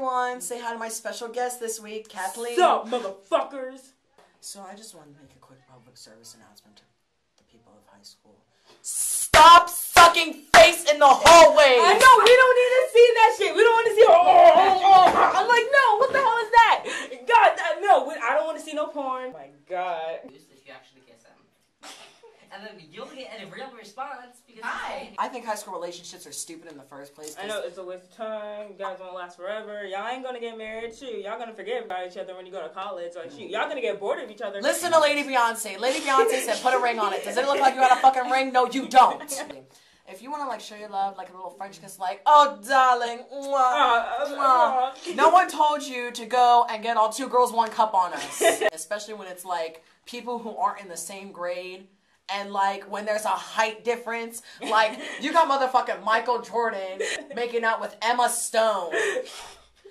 everyone. Say hi to my special guest this week, Kathleen. Sup, motherfuckers? So I just wanted to make a quick public service announcement to the people of high school. Stop sucking face in the hallway! I know, we don't need to see that shit. We don't want to see I'm like, no, what the hell is that? God, no, I don't want to see no porn. Oh my God. If you actually kiss them. And then you'll get a real response because I think high school relationships are stupid in the first place. I know, it's a waste of time. You guys won't last forever. Y'all ain't gonna get married. Shoot, y'all gonna forget about each other when you go to college. Like, shoot, y'all gonna get bored of each other. Listen to Lady Beyonce. Lady Beyonce said put a ring on it. Does it look like you got a fucking ring? No, you don't. If you want to like show your love, like a little French kiss, like, oh darling, mwah, mwah. No one told you to go and get all 2 girls 1 cup on us. Especially when it's like people who aren't in the same grade. And like when there's a height difference, like you got motherfucking Michael Jordan making out with Emma Stone.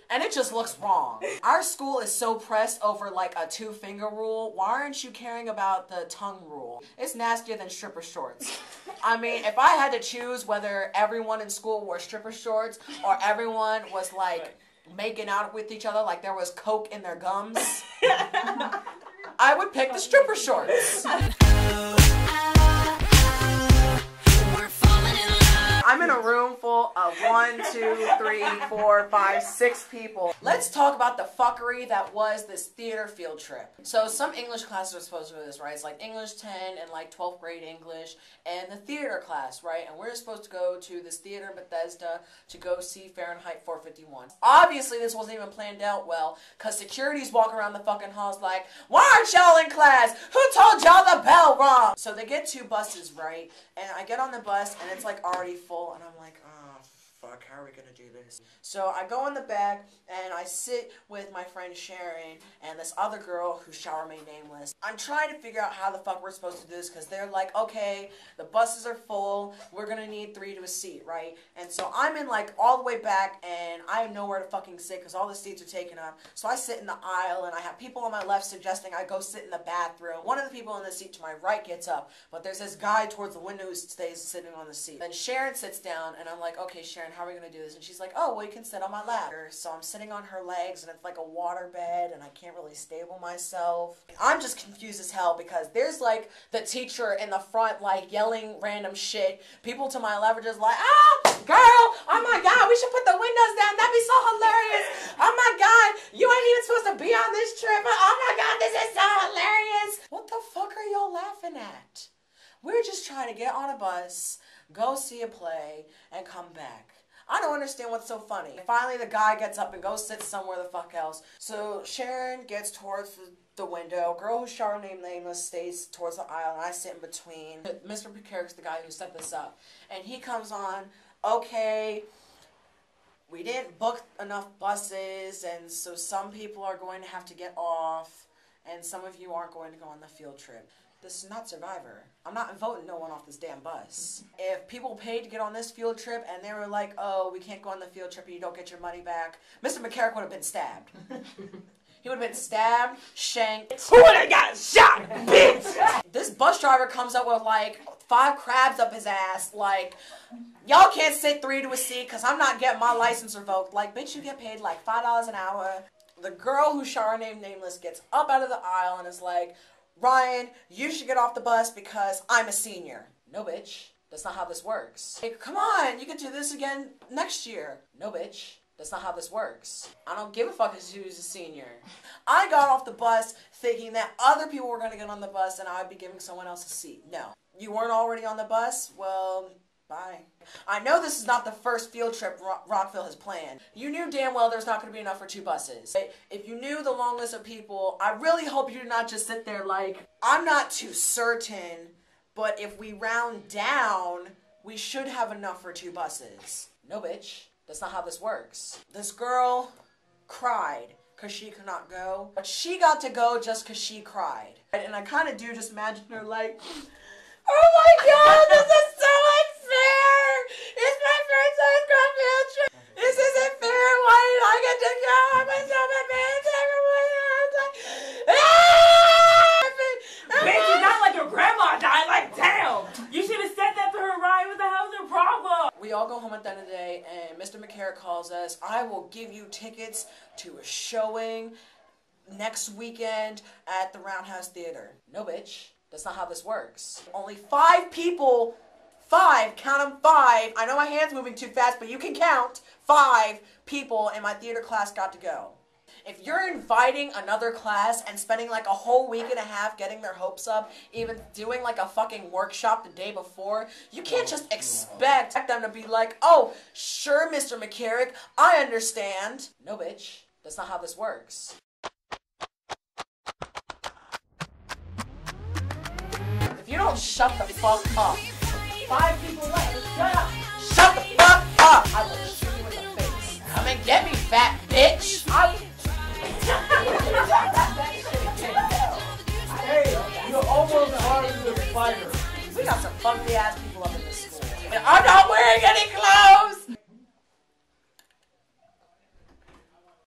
And it just looks wrong. Our school is so pressed over like a 2-finger rule. Why aren't you caring about the tongue rule? It's nastier than stripper shorts. I mean, if I had to choose whether everyone in school wore stripper shorts or everyone was like making out with each other like there was coke in their gums, I would pick the stripper shorts. I'm in a room full of 1, 2, 3, 4, 5, 6 people. Let's talk about the fuckery that was this theater field trip. So some English classes are supposed to do this, right? It's like English 10 and like 12th grade English and the theater class, right? And we're supposed to go to this theater in Bethesda to go see Fahrenheit 451. Obviously this wasn't even planned out well because security's walking around the fucking halls like, why aren't y'all in class? Who told y'all the bell rung? So they get 2 buses, right? And I get on the bus and it's like already full. And I'm like, oh, fuck, how are we gonna do this? So I go in the back and I sit with my friend Sharon and this other girl who shall remain nameless. I'm trying to figure out how the fuck we're supposed to do this because they're like, okay, the buses are full, we're gonna need 3 to a seat, right? And so I'm in like all the way back and I have nowhere to fucking sit because all the seats are taken up. So I sit in the aisle and I have people on my left suggesting I go sit in the bathroom. One of the people in the seat to my right gets up, but there's this guy towards the window who stays sitting on the seat. Then Sharon sits down and I'm like, okay, Sharon, how are we gonna do this? And she's like, oh, well, you can sit on my lap. So I'm sitting on her legs and it's like a water bed and I can't really stable myself. I'm just confused as hell because there's like the teacher in the front like yelling random shit. People to my left are just like, ah, girl, oh my God, we should put the windows down. That'd be so hilarious. Oh my God, you ain't even supposed to be on this trip. Oh my God, this is so hilarious. What the fuck are y'all laughing at? We're just trying to get on a bus, go see a play, and come back. I don't understand what's so funny. Finally, the guy gets up and goes sit somewhere the fuck else. So Sharon gets towards the window. Girl who shall remain nameless stays towards the aisle, and I sit in between. Mr. Picaric's the guy who set this up. And he comes on, okay, we didn't book enough buses, and so some people are going to have to get off, and some of you aren't going to go on the field trip. This is not Survivor. I'm not voting no one off this damn bus. If people paid to get on this field trip and they were like, oh, we can't go on the field trip and you don't get your money back, Mr. McCarrick would have been stabbed. He would have been stabbed, shanked. Who would have got shot, bitch? This bus driver comes up with like 5 crabs up his ass, like, y'all can't sit 3 to a seat because I'm not getting my license revoked. Like, bitch, you get paid like $5 an hour. The girl who shall remain nameless gets up out of the aisle and is like, Ryan, you should get off the bus because I'm a senior. No, bitch. That's not how this works. Hey, come on, you can do this again next year. No, bitch. That's not how this works. I don't give a fuck who's a senior. I got off the bus thinking that other people were going to get on the bus and I would be giving someone else a seat. No. You weren't already on the bus? Well, bye. I know this is not the first field trip Rockville has planned. You knew damn well there's not going to be enough for 2 buses. If you knew the long list of people, I really hope you did not just sit there like, I'm not too certain, but if we round down, we should have enough for 2 buses. No, bitch. That's not how this works. This girl cried because she could not go, but she got to go just because she cried. And I kind of do just imagine her like, oh my God, this is so unfair! It's my first high school field trip! This isn't fair! Why did I get to go? I'm so embarrassed! Everyone else! Bitch, you not like your grandma died, like damn! You should have said that to her, Ryan. What the hell's your problem? We all go home at the end of the day, and Mr. McCarrick calls us. I will will give you tickets to a showing next weekend at the Roundhouse Theater. No, bitch. That's not how this works. Only 5 people, 5, count them 5. I know my hand's moving too fast, but you can count. 5 people in my theater class got to go. If you're inviting another class and spending like a whole week and a half getting their hopes up, even doing like a fucking workshop the day before, you can't just expect them to be like, oh, sure, Mr. McCarrick, I understand. No, bitch. That's not how this works. If you don't shut the fuck up, 5 people left. Shut the fuck up! I will shoot you in the face. Come and get me, fat bitch! Hey, you're almost harder than a spider. We got some funky ass people up in this school. And I'm not wearing any